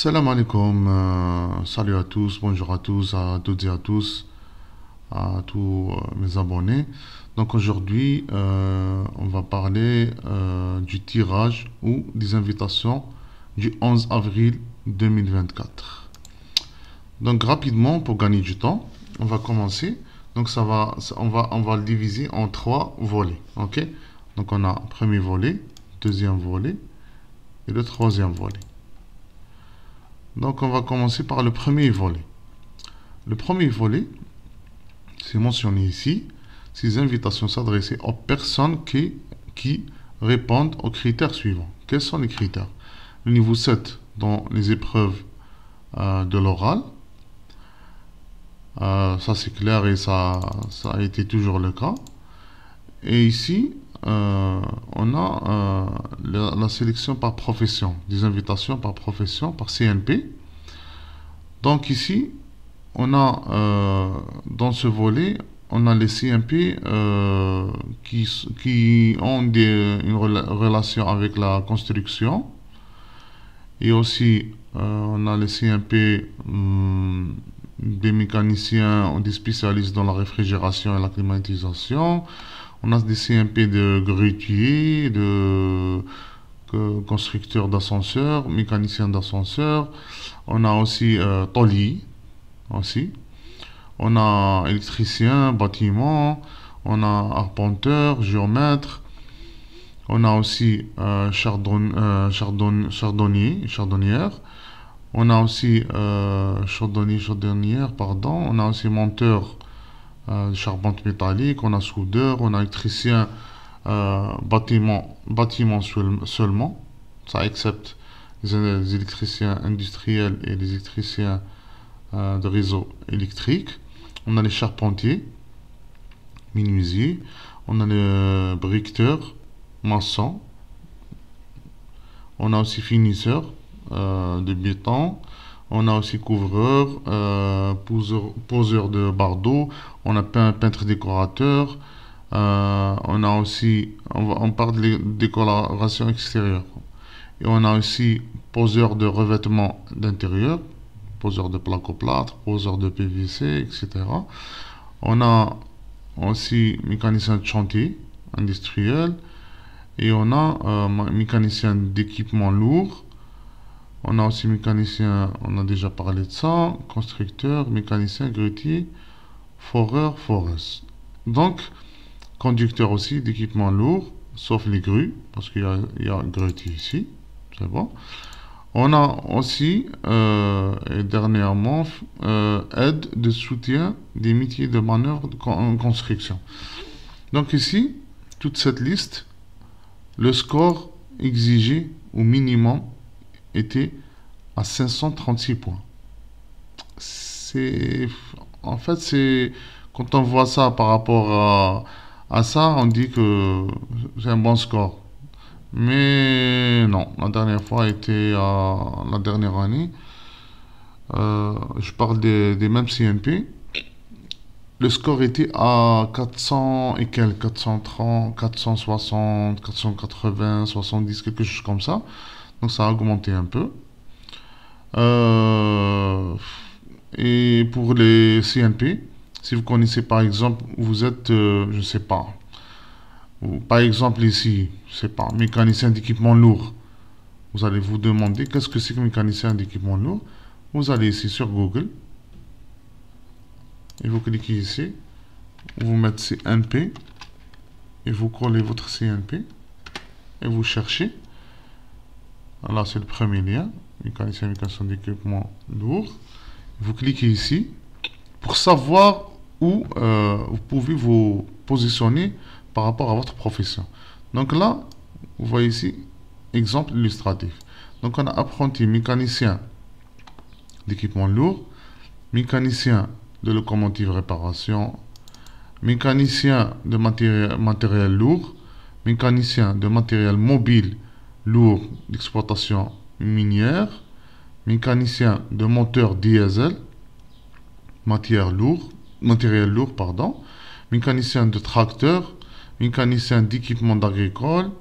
Salam alaikum, salut à tous, bonjour à toutes et à tous mes abonnés. Donc aujourd'hui, on va parler du tirage ou des invitations du 11 avril 2024. Donc rapidement, pour gagner du temps, on va commencer. Donc on va le diviser en trois volets, ok? Donc on a premier volet, deuxième volet et le troisième volet. Donc on va commencer par le premier volet. Le premier volet, c'est mentionné ici, ces invitations s'adressaient aux personnes qui répondent aux critères suivants. Quels sont les critères? Le niveau 7 dans les épreuves de l'oral. Ça c'est clair et ça a été toujours le cas. Et ici, on a la sélection par profession, des invitations par profession, par CNP. Donc ici, on a dans ce volet, on a les CNP qui ont une relation avec la construction. Et aussi, on a les CNP des mécaniciens ou des spécialistes dans la réfrigération et la climatisation. On a des CMP de grutier, de constructeurs d'ascenseurs, mécaniciens d'ascenseurs. On a aussi tôlier, aussi. On a électricien, bâtiment. On a arpenteur, géomètre. On a aussi chardonnière. On a aussi chardonnière, pardon. On a aussi monteur charpente métallique, on a soudeur, on a électricien bâtiment seulement, ça accepte les électriciens industriels et les électriciens de réseau électrique. On a les charpentiers, menuisiers, on a les briqueteurs, maçons, on a aussi finisseurs de béton. On a aussi couvreur, poseur de bardeaux. On a peintre décorateur. On a aussi, on parle de décoration extérieure. Et on a aussi poseur de revêtement d'intérieur, poseur de placo-plâtre, poseur de PVC, etc. On a aussi mécanicien de chantier industriel. Et on a mécanicien d'équipement lourd. On a aussi mécanicien, on a déjà parlé de ça, constructeur, mécanicien, grutier, foreur, foreuse. Donc, conducteur aussi d'équipement lourd, sauf les grues, parce qu'il y a grutier ici, c'est bon. On a aussi, et dernièrement, aide de soutien des métiers de manœuvre en construction. Donc ici, toute cette liste, le score exigé au minimum était à 536 points. En fait, quand on voit ça par rapport à ça, on dit que c'est un bon score. Mais non, la dernière fois était la dernière année. Je parle des mêmes CNP. Le score était à 400 et quelques, 430, 460, 480, 70, quelque chose comme ça. Donc ça a augmenté un peu. Et pour les CNP, si vous connaissez par exemple, vous êtes, je ne sais pas, par exemple ici, je sais pas, mécanicien d'équipement lourd. Vous allez vous demander qu'est-ce que c'est que mécanicien d'équipement lourd. Vous allez ici sur Google. Et vous cliquez ici. Vous mettez CNP. Et vous collez votre CNP. Et vous cherchez. Là, c'est le premier lien. Mécanicien d'équipement lourd. Vous cliquez ici pour savoir où vous pouvez vous positionner par rapport à votre profession. Donc là, vous voyez ici, exemple illustratif. Donc on a apprenti mécanicien d'équipement lourd, mécanicien de locomotive réparation, mécanicien de matériel lourd, mécanicien de matériel mobile lourd d'exploitation minière, mécanicien de moteur diesel, matériel lourd, pardon, mécanicien de tracteur, mécanicien d'équipement agricole,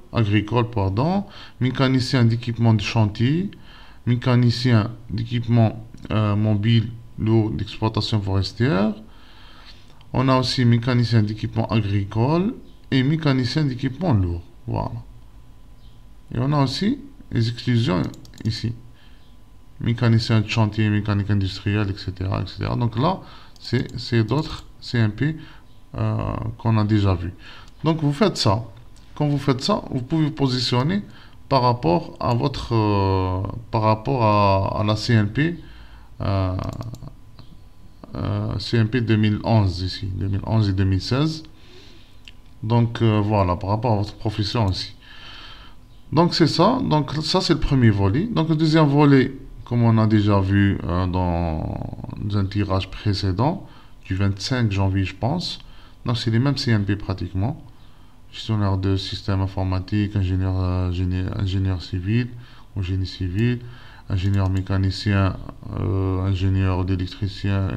mécanicien d'équipement de chantier, mécanicien d'équipement mobile lourd d'exploitation forestière. On a aussi mécanicien d'équipement agricole et mécanicien d'équipement lourd. Voilà. Et on a aussi les exclusions ici. Mécanicien de chantier, mécanique industrielle, etc., etc. Donc là, c'est d'autres CMP qu'on a déjà vu. Donc vous faites ça. Quand vous faites ça, vous pouvez positionner par rapport à votre par rapport à la CNP CNP 2011 ici, 2011 et 2016. Donc voilà, par rapport à votre profession aussi. Donc c'est ça. Donc ça c'est le premier volet. Donc le deuxième volet, comme on a déjà vu dans un tirage précédent du 25 janvier, je pense. Donc c'est les mêmes CNP pratiquement. Gestionnaire de système informatique, ingénieur civil ou génie civil, ingénieur mécanicien, ingénieur d'électricien,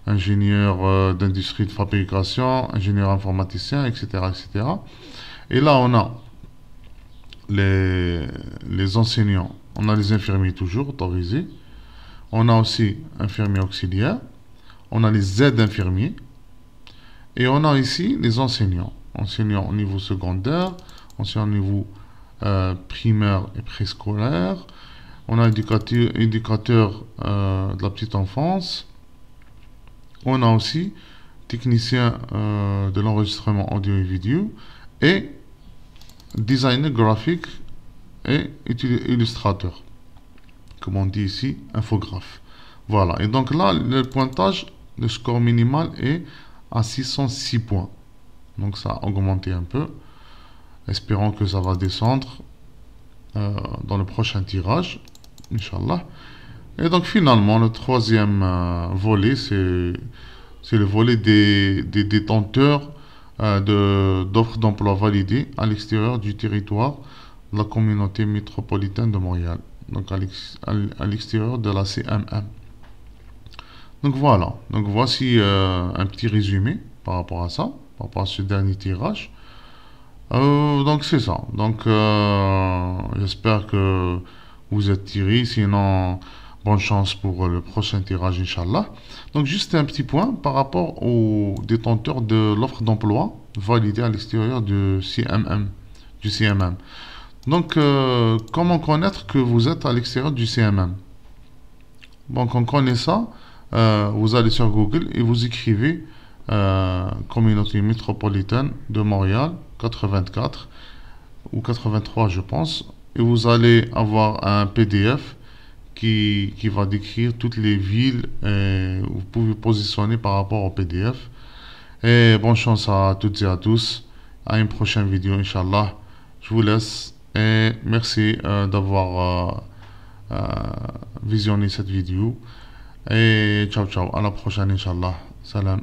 ingénieur d'industrie de fabrication, ingénieur informaticien, etc., etc. Et là, on a les enseignants, on a les infirmiers toujours autorisés, on a aussi infirmiers auxiliaires, on a les aides infirmiers, et on a ici les enseignants. Enseignants au niveau secondaire, enseignants au niveau primaire et préscolaire. On a éducateur de la petite enfance. On a aussi technicien de l'enregistrement audio et vidéo. Et designer graphique et illustrateur. Comme on dit ici, infographe. Voilà. Et donc là, le pointage, le score minimal est à 606 points. Donc ça a augmenté un peu. Espérons que ça va descendre dans le prochain tirage, Inch'Allah. Et donc finalement, le troisième volet, c'est le volet des détenteurs d'offres d'emploi validées à l'extérieur du territoire de la communauté métropolitaine de Montréal. Donc à l'extérieur de la CMM. Donc voilà, donc voici un petit résumé par rapport à ça, par rapport à ce dernier tirage. Donc c'est ça, donc j'espère que vous êtes tirés, sinon bonne chance pour le prochain tirage Inch'Allah. Donc juste un petit point par rapport aux détenteurs de l'offre d'emploi validée à l'extérieur du CMM. Donc comment connaître que vous êtes à l'extérieur du CMM? Donc on connaît ça. Vous allez sur Google et vous écrivez communauté métropolitaine de Montréal 84 ou 83 je pense, et vous allez avoir un PDF qui va décrire toutes les villes et vous pouvez positionner par rapport au PDF. Et bonne chance à toutes et à tous, à une prochaine vidéo Inch'Allah. Je vous laisse et merci d'avoir visionné cette vidéo. Et ciao ciao, à la prochaine Inch'Allah. Salam.